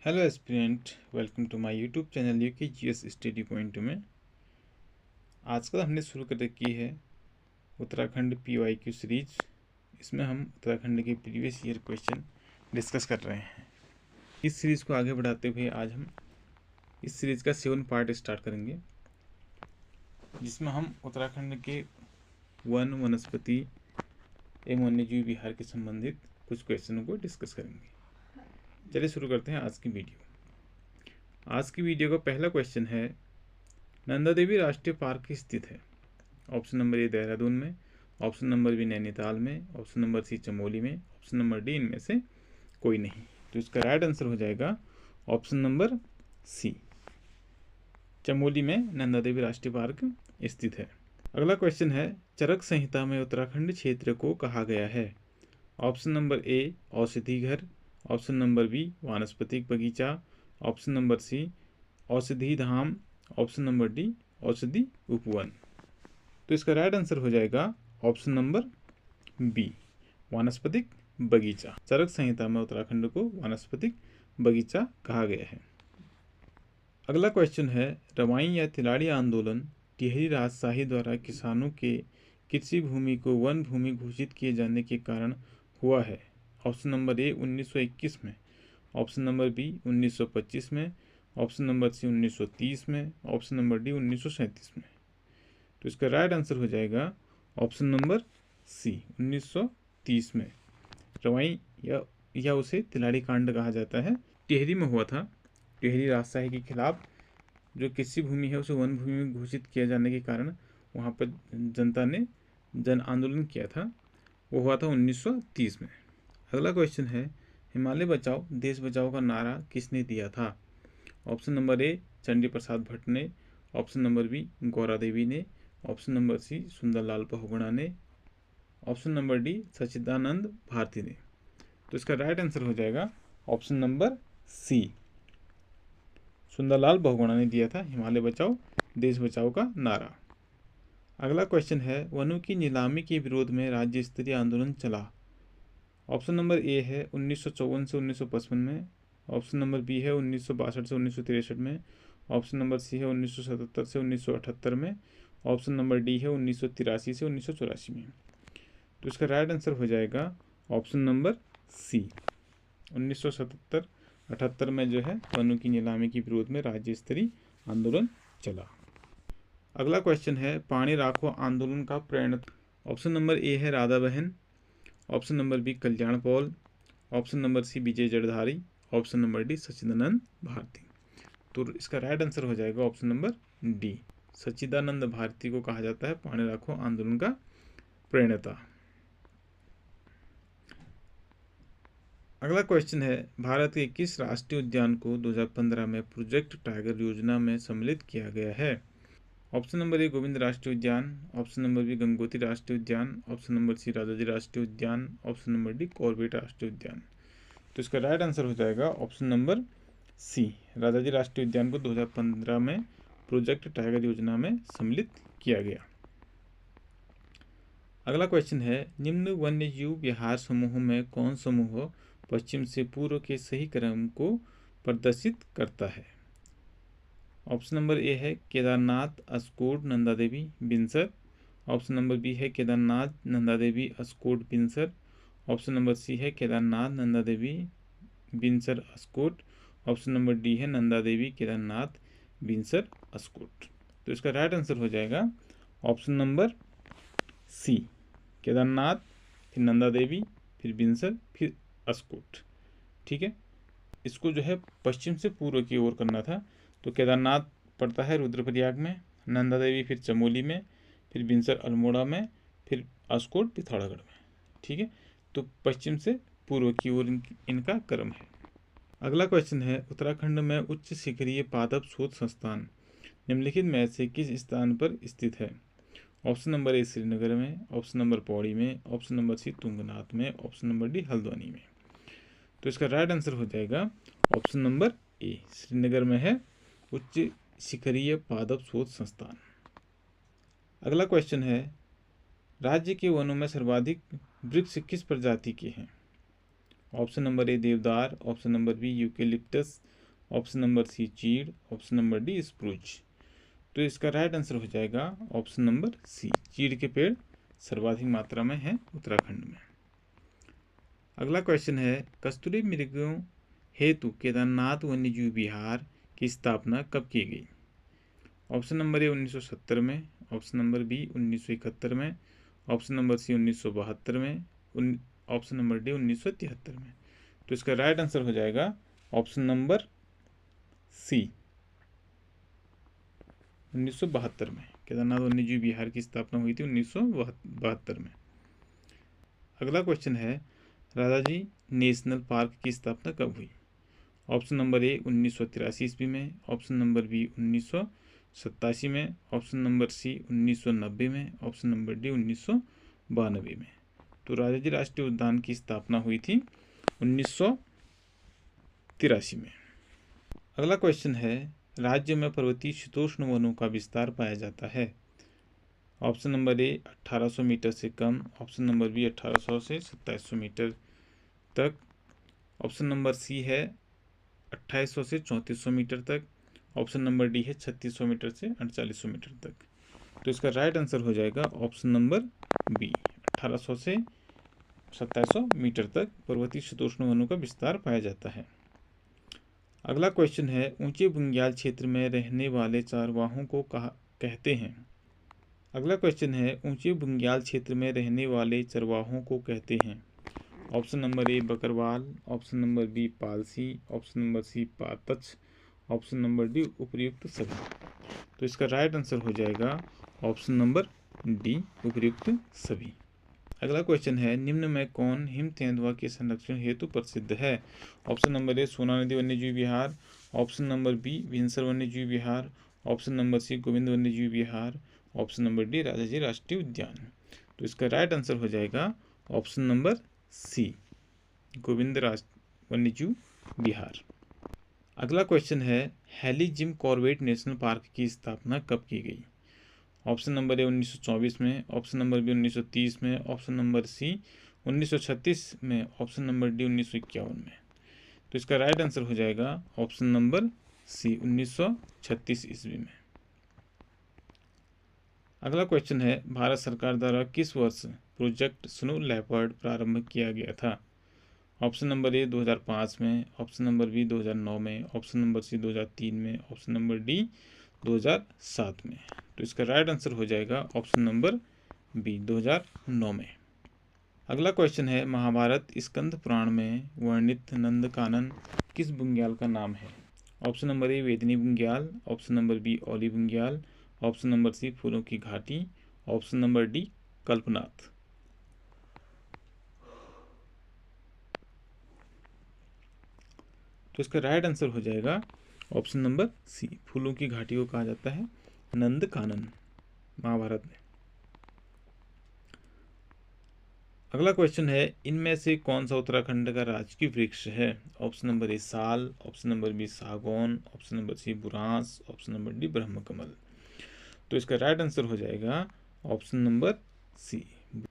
Hello aspirant, welcome to my YouTube channel UK GS study point में। आजकल हमने शुरू कर रखी है उत्तराखंड पीवाईक्यू सीरीज। इसमें हम उत्तराखंड के प्रीवियस ईयर क्वेश्चन डिस्कस कर रहे हैं। इस सीरीज़ को आगे बढ़ाते हुए आज हम इस सीरीज़ का 7 पार्ट स्टार्ट करेंगे, जिसमें हम उत्तराखंड के वन, वनस्पति एवं वन्यजीव विहार के संबंधित कुछ क्वेश्चनों को डिस्कस करेंगे। चलिए शुरू करते हैं आज की वीडियो। आज की वीडियो का पहला क्वेश्चन है, नंदा देवी राष्ट्रीय पार्क स्थित है। ऑप्शन नंबर ए देहरादून में, ऑप्शन नंबर बी नैनीताल में, ऑप्शन नंबर सी चमोली में, ऑप्शन नंबर डी इनमें से कोई नहीं। तो इसका राइट आंसर हो जाएगा ऑप्शन नंबर सी, चमोली में नंदा देवी राष्ट्रीय पार्क स्थित है। अगला क्वेश्चन है, चरक संहिता में उत्तराखंड क्षेत्र को कहा गया है। ऑप्शन नंबर ए औषधि घर, ऑप्शन नंबर बी वानस्पतिक बगीचा, ऑप्शन नंबर सी औषधि धाम, ऑप्शन नंबर डी औषधि उपवन। तो इसका राइट आंसर हो जाएगा ऑप्शन नंबर बी, वानस्पतिक बगीचा। चरक संहिता में उत्तराखंड को वानस्पतिक बगीचा कहा गया है। अगला क्वेश्चन है, रवाई या तिलाड़ी आंदोलन टिहरी राजशाही द्वारा किसानों के कृषि भूमि को वन भूमि घोषित किए जाने के कारण हुआ है। ऑप्शन नंबर ए 1921 में, ऑप्शन नंबर बी 1925 में, ऑप्शन नंबर सी 1930 में, ऑप्शन नंबर डी 1937 में। तो इसका राइट आंसर हो जाएगा ऑप्शन नंबर सी 1930 में। रवाई या उसे तिलाड़ी कांड कहा जाता है, टिहरी में हुआ था। टिहरी राजशाही के खिलाफ जो कृषि भूमि है उसे वन भूमि में घोषित किया जाने के कारण वहाँ पर जनता ने जन आंदोलन किया था। वो हुआ था 1930 में। अगला क्वेश्चन है, हिमालय बचाओ देश बचाओ का नारा किसने दिया था। Option number A Chandi Prasad Bhatt ने, option number B Gaura Devi ने, option number C Sundarlal Bahuguna ने, option number D Sachchidanand Bharti ने। तो इसका राइट आंसर हो जाएगा option number C, Sundarlal Bahuguna ने दिया था हिमालय बचाओ देश बचाओ का नारा। अगला क्वेश्चन है, वनों की नीलामी के विरोध में राज्य स्तरीय आंदोलन चला। ऑप्शन नंबर ए है 1954 से 1955 में, ऑप्शन नंबर बी है 1962 से 1963 में, ऑप्शन नंबर सी है 1977 से 1978 में, ऑप्शन नंबर डी है 1983 से 1984 में। तो इसका राइट आंसर हो जाएगा ऑप्शन नंबर सी, 1977-78 में जो है वनों की नीलामी के विरोध में राज्य स्तरीय आंदोलन चला। अगला क्वेश्चन है, पानी राखो आंदोलन का प्रेरणा। ऑप्शन नंबर ए है राधा बहन, ऑप्शन नंबर बी कल्याण पॉल, ऑप्शन नंबर सी विजय Jardhari, option number D Sachchidanand Bharti. तो इसका राइट आंसर हो जाएगा option number D, Sachchidanand Bharti को कहा जाता है पानी राखो आंदोलन का प्रणेता। अगला क्वेश्चन है, भारत के किस राष्ट्रीय उद्यान को 2015 में प्रोजेक्ट टाइगर योजना में सम्मिलित किया गया है। ऑप्शन नंबर ए गोविंद राष्ट्रीय उद्यान, ऑप्शन नंबर बी गंगोत्री राष्ट्रीय उद्यान, ऑप्शन नंबर सी राजाजी राष्ट्रीय उद्यान, ऑप्शन नंबर डी कॉर्बेट राष्ट्रीय उद्यान। तो इसका राइट आंसर हो जाएगा ऑप्शन नंबर सी, राजाजी राष्ट्रीय उद्यान को 2015 में प्रोजेक्ट टाइगर योजना में सम्मिलित किया गया। अगला क्वेश्चन है, निम्न वन्यजीव विहार समूह में कौन समूह पश्चिम से पूर्व के सही क्रम को प्रदर्शित करता है। ऑप्शन नंबर ए है केदारनाथ अस्कोट नंदा देवी बिनसर, ऑप्शन नंबर बी है केदारनाथ नंदा देवी अस्कोट बिनसर, ऑप्शन नंबर सी है केदारनाथ नंदा देवी बिनसर अस्कोट, ऑप्शन नंबर डी है नंदा देवी केदारनाथ बिनसर अस्कोट। तो इसका राइट आंसर हो जाएगा ऑप्शन नंबर सी, केदारनाथ फिर नंदा देवी फिर बिनसर फिर अस्कोट। ठीक है, इसको जो है पश्चिम से पूर्व की ओर करना था। तो केदारनाथ पड़ता है रुद्रप्रयाग में, नंदा देवी फिर चमोली में, फिर बिनसर अल्मोड़ा में, फिर अस्कोट पिथौरागढ़ में। ठीक है, तो पश्चिम से पूर्व की ओर इनका क्रम है। अगला क्वेश्चन है, उत्तराखंड में उच्च शिखरीय पादप शोध संस्थान निम्नलिखित में से किस स्थान पर स्थित है। ऑप्शन नंबर ए श्रीनगर में, ऑप्शन नंबर पौड़ी में, ऑप्शन नंबर सी तुंगनाथ में, ऑप्शन नंबर डी हल्द्वानी में। तो इसका राइट आंसर हो जाएगा ऑप्शन नंबर ए, श्रीनगर में है उच्च शिखरीय पादप शोध संस्थान। अगला क्वेश्चन है, राज्य के वनों में सर्वाधिक वृक्ष किस प्रजाति के हैं। ऑप्शन नंबर ए देवदार, option number B eucalyptus, option number C चीड़, ऑप्शन नंबर डी स्प्रूच। तो इसका राइट आंसर हो जाएगा ऑप्शन नंबर सी, चीड़ के पेड़ सर्वाधिक मात्रा में हैं उत्तराखंड में। अगला क्वेश्चन है, कस्तूरी मृगों हेतु केदारनाथ वन्यजीव विहार की स्थापना कब की गई? ऑप्शन नंबर ए 1970 में, ऑप्शन नंबर बी 1971 में, ऑप्शन नंबर सी 1972 में, ऑप्शन नंबर डी 1973 में। तो इसका राइट आंसर हो जाएगा ऑप्शन नंबर सी, 1972 में केदारनाथ वन्यजीव विहार की स्थापना हुई थी 1972 में। अगला क्वेश्चन है, राजाजी नेशनल पार्क की स्थापना कब हुई? ऑप्शन नंबर ए 1983 ईस्वी में, ऑप्शन नंबर बी 1987 में, ऑप्शन नंबर सी 1990 में, ऑप्शन नंबर डी 1992 में। तो राजाजी राष्ट्रीय उद्यान की स्थापना हुई थी 1983 में। अगला क्वेश्चन है, राज्य में पर्वतीय शीतोष्ण वनों का विस्तार पाया जाता है। ऑप्शन नंबर ए 1800 मीटर से कम, ऑप्शन नंबर बी 1800 से 2700 मीटर तक, ऑप्शन नंबर सी है 2800 से 3400 मीटर तक, ऑप्शन नंबर डी है 3600 मीटर से 4800 मीटर तक। तो इसका राइट आंसर हो जाएगा ऑप्शन नंबर बी, 1800 से 2700 मीटर तक पर्वतीय शीतोष्ण वनों का विस्तार पाया जाता है। अगला क्वेश्चन है, ऊंचे बुंग्याल क्षेत्र में रहने वाले चरवाहों को कहते हैं? अगला क्वेश्चन है, ऊंचे बुंग्याल क्षेत्र में रहने वाले चरवाहों को कहते हैं? Option number A Bakarwal, option number B Palsi, option number C Patach, option number D उपर्युक्त सभी। तो इसका राइट आंसर हो जाएगा ऑप्शन नंबर डी, उपर्युक्त सभी। अगला क्वेश्चन है, निम्न में कौन हिम तेंदुआ के संरक्षण हेतु प्रसिद्ध है? ऑप्शन नंबर ए सोना नदी वन्यजीव विहार, ऑप्शन नंबर बी विंसर वन्यजीव विहार, ऑप्शन नंबर सी गोविंद वन्यजीव विहार, ऑप्शन नंबर डी राजाजी राष्ट्रीय उद्यान। तो इसका राइट आंसर हो जाएगा ऑप्शन नंबर सी, गोविंद वन्यजीव विहार। अगला क्वेश्चन है, Hailey Jim Corbett National Park की स्थापना कब की गई? ऑप्शन नंबर ए 1924 में, ऑप्शन नंबर बी 1930 में, ऑप्शन नंबर सी 1936 में, ऑप्शन नंबर डी 1951 में। तो इसका राइट आंसर हो जाएगा ऑप्शन नंबर सी, 1936 ईस्वी में। अगला क्वेश्चन है, भारत सरकार द्वारा किस वर्ष प्रोजेक्ट स्नो लेपर्ड प्रारंभ किया गया था? ऑप्शन नंबर ए 2005 में, ऑप्शन नंबर बी 2009 में, ऑप्शन नंबर सी 2003 में, ऑप्शन नंबर डी 2007 में। तो इसका राइट आंसर हो जाएगा ऑप्शन नंबर बी, 2009 में। अगला क्वेश्चन है, महाभारत स्कंद पुराण में वर्णित नंदकानन किस बुंग्याल का नाम है? Option number A Vedini Bugyal, option number B Auli Bugyal, option number C फूलों की घाटी, ऑप्शन नंबर डी कल्पनाथ। तो इसका राइट आंसर हो जाएगा ऑप्शन नंबर सी, फूलों की घाटी को कहा जाता है नंदकानन महाभारत में। अगला क्वेश्चन है, इनमें से कौन सा उत्तराखंड का राजकीय वृक्ष है? ऑप्शन नंबर ए साल, ऑप्शन नंबर बी सागौन, ऑप्शन नंबर सी बुरांस, ऑप्शन नंबर डी ब्रह्मकमल। तो इसका राइट आंसर हो जाएगा ऑप्शन नंबर सी,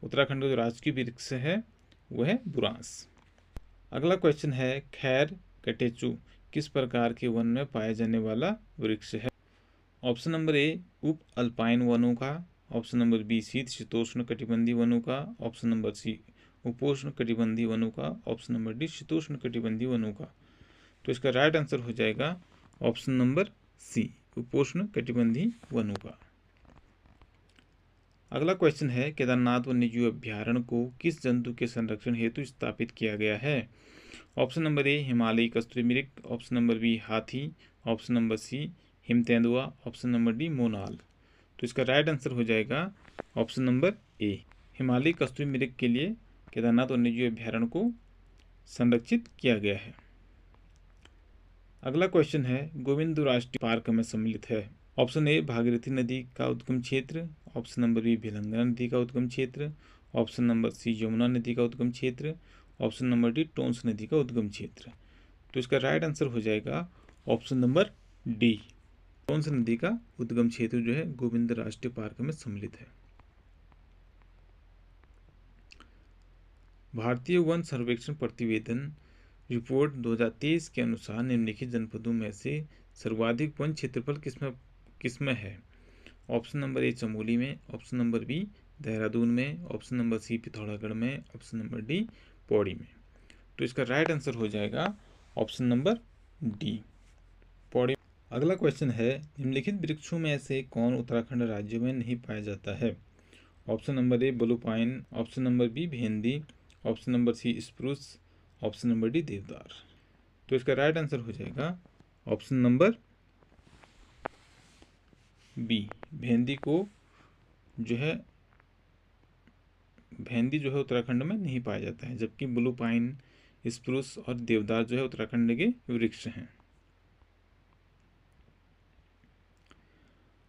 उत्तराखंड का जो राजकीय वृक्ष है वह है बुरांस। अगला क्वेश्चन है, खैर कटेचु किस प्रकार के वन में पाया जाने वाला वृक्ष है? ऑप्शन नंबर ए उप अल्पाइन वनों का, ऑप्शन नंबर बी शीत शीतोष्ण कटिबंधीय वनों का, ऑप्शन नंबर सी उपोष्ण कटिबंधीय वनों का, ऑप्शन नंबर डी शीतोष्ण कटिबंधीय वनों का। तो इसका राइट आंसर हो जाएगा ऑप्शन नंबर सी, उपोष्ण कटिबंधीय वनों का। अगला क्वेश्चन है, केदारनाथ वन्यजीव अभ्यारण्य को किस जंतु के संरक्षण हेतु स्थापित किया गया है? ऑप्शन नंबर ए हिमालयी कस्तूरी मृग, ऑप्शन नंबर बी हाथी, ऑप्शन नंबर सी हिम तेंदुआ, ऑप्शन नंबर डी मोनाल। तो इसका राइट आंसर हो जाएगा ऑप्शन नंबर ए, हिमालयी कस्तूरी मृग के लिए केदारनाथ वन्यजीव अभ्यारण्य को संरक्षित किया गया है। अगला क्वेश्चन है, गोविंद राष्ट्रीय पार्क में सम्मिलित है? ऑप्शन ए भागीरथी नदी का उद्गम क्षेत्र, ऑप्शन नंबर बी भिलंगना नदी का उद्गम क्षेत्र, ऑप्शन नंबर सी यमुना नदी का उद्गम क्षेत्र, ऑप्शन नंबर डी टोंस नदी का उद्गम क्षेत्र। तो इसका राइट आंसर हो जाएगा ऑप्शन नंबर डी, टोंस नदी का उद्गम क्षेत्र जो है गोविंद राष्ट्रीय पार्क में सम्मिलित है। भारतीय वन सर्वेक्षण प्रतिवेदन रिपोर्ट 2023 के अनुसार निम्नलिखित जनपदों में से सर्वाधिक वन क्षेत्रफल किसमें है? ऑप्शन नंबर ए चमोली में, ऑप्शन नंबर बी देहरादून में, ऑप्शन नंबर सी पिथौरागढ़ में, ऑप्शन नंबर डी पौड़ी में। तो इसका राइट आंसर हो जाएगा ऑप्शन नंबर डी पौड़ी। अगला क्वेश्चन है, निम्नलिखित वृक्षों में से कौन उत्तराखंड राज्य में नहीं पाया जाता है? Option number A blue pine, option number B भेंदी, option number C spruce, option number D देवदार। तो इसका राइट आंसर हो जाएगा ऑप्शन नंबर बी, भेंदी जो है उत्तराखंड में नहीं पाया जाता है, जबकि ब्लू पाइन, स्प्रूस और देवदार जो है उत्तराखंड के वृक्ष हैं।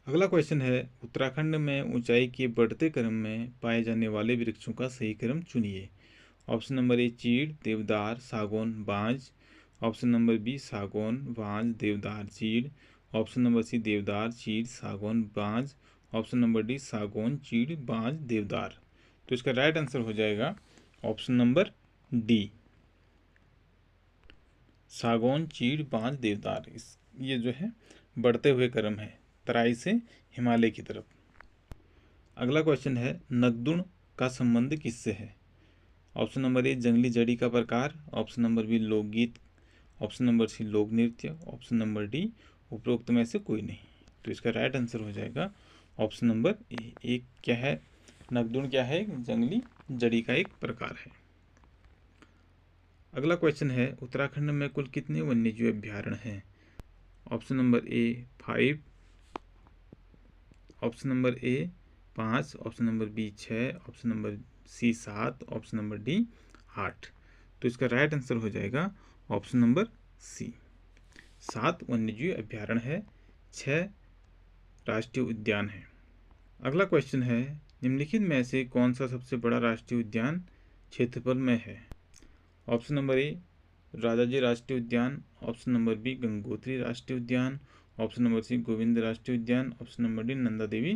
अगला क्वेश्चन है, उत्तराखंड में ऊंचाई के बढ़ते क्रम में पाए जाने वाले वृक्षों का सही क्रम चुनिए। ऑप्शन नंबर ए चीड़, देवदार, सागौन, बांज, ऑप्शन नंबर बी सागौन, बांज, देवदार, चीड़, ऑप्शन नंबर सी देवदार, चीड़, सागौन, बांज, ऑप्शन नंबर डी सागौन, चीड़, बांज, देवदार। तो इसका राइट आंसर हो जाएगा ऑप्शन नंबर डी, सागौन, चीड़, बांज, देवदार। ये जो है बढ़ते हुए क्रम है तराई से हिमालय की तरफ। अगला क्वेश्चन है, नगदुण का संबंध किससे है? ऑप्शन नंबर ए जंगली जड़ी का प्रकार, ऑप्शन नंबर बी लोकगीत, ऑप्शन नंबर सी लोक नृत्य, ऑप्शन नंबर डी उपरोक्त में से कोई नहीं। तो इसका राइट आंसर हो जाएगा ऑप्शन नंबर ए। एक क्या है, नगदुण क्या है? जंगली जड़ी का एक प्रकार है। अगला क्वेश्चन है, उत्तराखंड में कुल कितने वन्यजीव अभ्यारण्य हैं? Option number A 5, option number A 5, option number B 6, option number C 7, option number D 8। तो इसका राइट आंसर हो जाएगा ऑप्शन नंबर सी, 7 वन्यजीव अभ्यारण्य है, 6 राष्ट्रीय उद्यान है। अगला क्वेश्चन है, निम्नलिखित में से कौन सा सबसे बड़ा राष्ट्रीय उद्यान क्षेत्रफल में है? ऑप्शन नंबर ए राजाजी राष्ट्रीय उद्यान, ऑप्शन नंबर बी गंगोत्री राष्ट्रीय उद्यान, ऑप्शन नंबर सी गोविंद राष्ट्रीय उद्यान, option number D Nanda Devi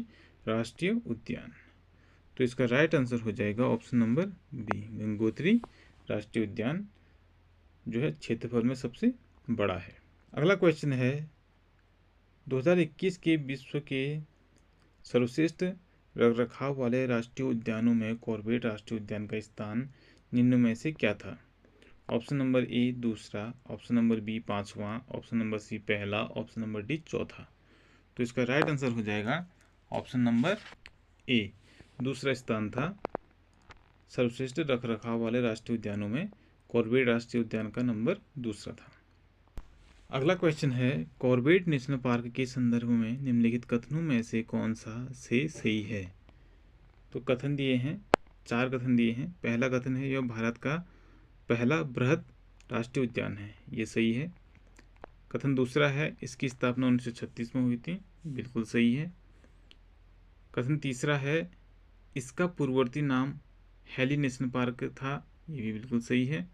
राष्ट्रीय उद्यान। तो इसका राइट आंसर हो जाएगा ऑप्शन नंबर बी, गंगोत्री राष्ट्रीय उद्यान जो है क्षेत्रफल में सबसे बड़ा है। अगला क्वेश्चन है, 2021 के विश्व के सर्वश्रेष्ठ रखरखाव वाले राष्ट्रीय उद्यानों में कॉर्बेट राष्ट्रीय उद्यान का स्थान निम्न में से क्या था? ऑप्शन नंबर ए दूसरा, ऑप्शन नंबर बी 5वां, ऑप्शन नंबर सी पहला, ऑप्शन नंबर डी चौथा। तो इसका राइट आंसर हो जाएगा ऑप्शन नंबर ए, दूसरा स्थान था सर्वश्रेष्ठ रखरखाव वाले राष्ट्रीय उद्यानों में कॉर्बेट राष्ट्रीय उद्यान का नंबर दूसरा था। अगला क्वेश्चन है, कॉर्बेट नेशनल पार्क के संदर्भ में निम्नलिखित कथनों में से कौन सा से सही है? तो कथन दिए हैं, 4 कथन दिए हैं। पहला कथन है, यह भारत का पहला बृहद राष्ट्रीय उद्यान है, ये सही है। कथन दूसरा है, इसकी स्थापना 1936 में हुई थी, बिल्कुल सही है। कथन तीसरा है, इसका पूर्ववर्ती नाम हेली नेशनल पार्क था, ये भी बिल्कुल सही है।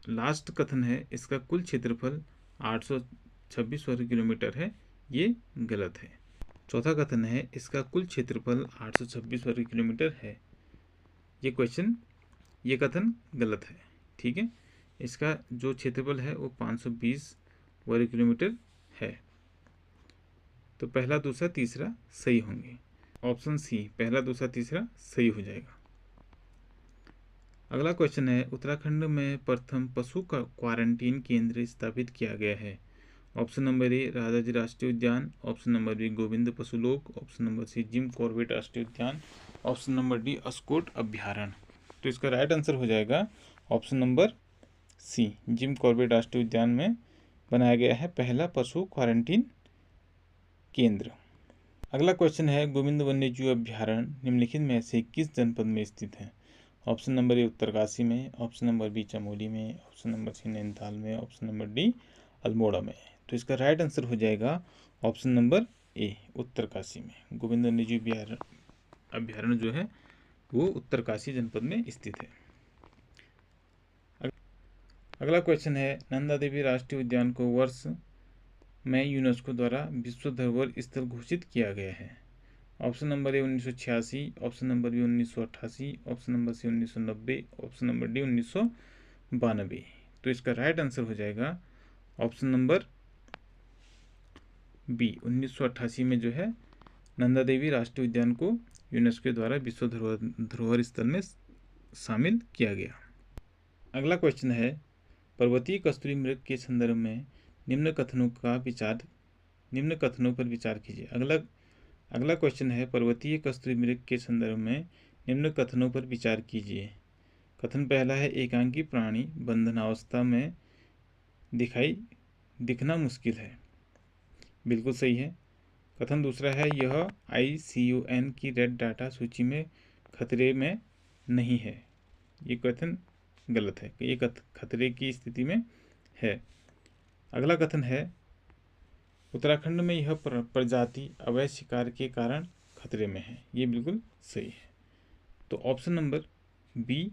लास्ट कथन है, इसका कुल क्षेत्रफल 826 वर्ग किलोमीटर है, ये गलत है। चौथा कथन है, इसका कुल क्षेत्रफल 826 वर्ग किलोमीटर है, ये कथन गलत है। ठीक है, इसका जो क्षेत्रफल है वो 520 वर्ग किलोमीटर है। तो पहला दूसरा तीसरा सही होंगे, ऑप्शन सी पहला दूसरा तीसरा सही हो जाएगा। अगला क्वेश्चन है, उत्तराखंड में प्रथम पशु का क्वारंटीन केंद्र स्थापित किया गया है? ऑप्शन नंबर ए राजाजी राष्ट्रीय उद्यान, option number B Govind Pashulok, option number C Jim Corbett राष्ट्रीय उद्यान, ऑप्शन नंबर डी अस्कोट अभ्यारण्य। तो इसका राइट आंसर हो जाएगा option number C, Jim Corbett राष्ट्रीय उद्यान में बनाया गया है पहला पशु क्वारंटीन केंद्र। अगला क्वेश्चन है, गोविंद वन्यजीव अभ्यारण्य निम्नलिखित में से किस जनपद में स्थित है? ऑप्शन नंबर ए उत्तरकाशी में, ऑप्शन नंबर बी चमोली में, ऑप्शन नंबर सी नैनीताल में, ऑप्शन नंबर डी अल्मोड़ा में। तो इसका राइट आंसर हो जाएगा ऑप्शन नंबर ए, उत्तरकाशी में। गोविंद वन्यजीव अभ्यारण्य जो है वो उत्तरकाशी जनपद में स्थित है। अगला क्वेश्चन है, नंदा देवी राष्ट्रीय उद्यान को वर्ष में यूनेस्को द्वारा विश्व धरोहर स्थल घोषित किया गया है? Option number A 1986, option number B 1988, option number C 1990, option number D 1992। तो इसका राइट आंसर हो जाएगा ऑप्शन नंबर बी। 1988 में जो है नंदा देवी राष्ट्रीय उद्यान को यूनेस्को द्वारा विश्व धरोहर स्थल में शामिल किया गया। अगला क्वेश्चन है, पर्वतीय कस्तूरी मृग के संदर्भ में निम्न कथनों पर विचार कीजिए। अगला क्वेश्चन है, पर्वतीय कस्तूरी मृग के संदर्भ में निम्न कथनों पर विचार कीजिए। कथन पहला है, एकांकी प्राणी बंधनावस्था में दिखना मुश्किल है। बिल्कुल सही है। कथन दूसरा है, यह ICUN की रेड डाटा सूची में खतरे में नहीं है। ये कथन गलत है, ये खतरे की स्थिति में है। अगला कथन है, उत्तराखंड में यह प्रजाति अवैध शिकार के कारण खतरे में है। ये बिल्कुल सही है। तो ऑप्शन नंबर बी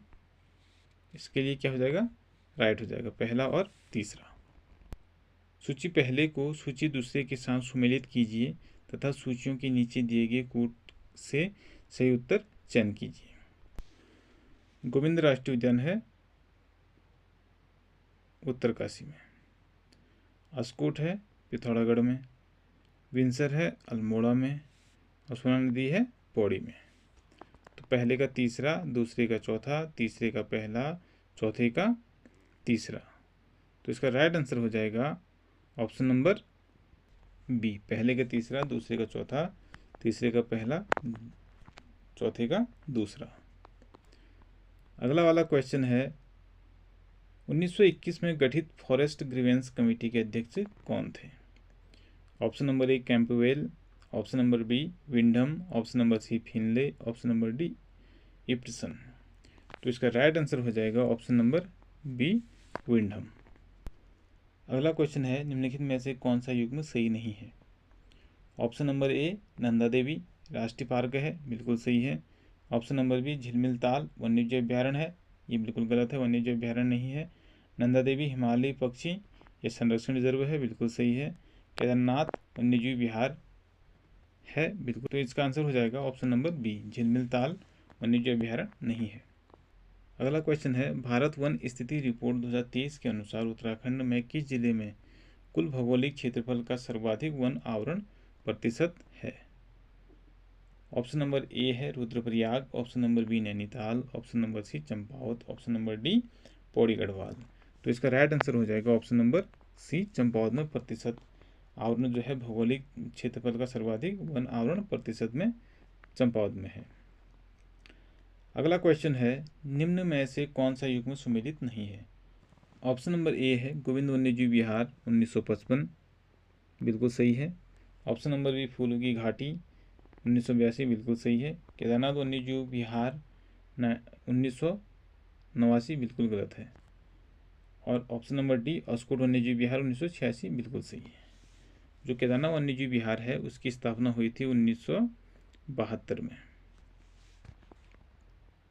इसके लिए क्या हो जाएगा, राइट हो जाएगा, पहला और तीसरा। सूची पहले को सूची दूसरे के साथ सुमेलित कीजिए तथा सूचियों के नीचे दिए गए कूट से सही उत्तर चयन कीजिए। गोविंद राष्ट्रीय उद्यान है उत्तरकाशी में, अस्कोट है पिथौरागढ़ में, विंसर है अल्मोड़ा में और सोना नदी है पौड़ी में। तो पहले का तीसरा, दूसरे का चौथा, तीसरे का पहला, चौथे का तीसरा। तो इसका राइट आंसर हो जाएगा ऑप्शन नंबर बी, पहले का तीसरा, दूसरे का चौथा, तीसरे का पहला, चौथे का दूसरा। अगला वाला क्वेश्चन है, 1921 में गठित फॉरेस्ट ग्रीवेंस कमेटी के अध्यक्ष कौन थे? Option number A Campbell, option number B Windham, option number C Finley, option number D Ipson. तो इसका राइट आंसर हो जाएगा ऑप्शन नंबर बी विंडम। अगला क्वेश्चन है, निम्नलिखित में से कौन सा युग्म सही नहीं है? ऑप्शन नंबर ए नंदा देवी राष्ट्रीय पार्क है, बिल्कुल सही है। ऑप्शन नंबर बी झिलमिल ताल वन्यजीव अभ्यारण्य है, ये बिल्कुल गलत है, वन्यजीव अभ्यारण्य नहीं है। नंदा देवी हिमालयी पक्षी या संरक्षण रिजर्व है, बिल्कुल सही है। केदारनाथ वन्यजीव विहार है, बिल्कुल। तो इसका आंसर हो जाएगा ऑप्शन नंबर बी, झिलमिल ताल वन्यजीव अभ्यारण्य नहीं है। अगला क्वेश्चन है, भारत वन स्थिति रिपोर्ट 2023 के अनुसार उत्तराखंड में किस जिले में कुल भौगोलिक क्षेत्रफल का सर्वाधिक वन आवरण प्रतिशत है? ऑप्शन नंबर ए है Rudraprayag, option number B Nainital, option number C Champawat, option number D Pauri Garhwal. तो इसका राइट आंसर हो जाएगा ऑप्शन नंबर सी, चंपावत में प्रतिशत आवरण जो है भौगोलिक क्षेत्रफल का सर्वाधिक वन आवरण प्रतिशत में चंपावत में है। अगला क्वेश्चन है, निम्न में से कौन सा युग्म सुमेलित नहीं है? ऑप्शन नंबर ए है गोविंद वन्यजीव विहार 1955, बिल्कुल सही है। ऑप्शन नंबर बी फूलों की घाटी 1982, बिल्कुल सही है। केदारनाथ वन्यजीव विहार 1989, बिल्कुल गलत है। और ऑप्शन नंबर डी अस्कोट वन्यजीव विहार 1986, बिल्कुल सही है। जो केदारनाथ वन्यजीव विहार है उसकी स्थापना हुई थी 1972 में।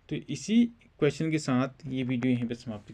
तो इसी क्वेश्चन के साथ ये वीडियो यहीं पर समाप्त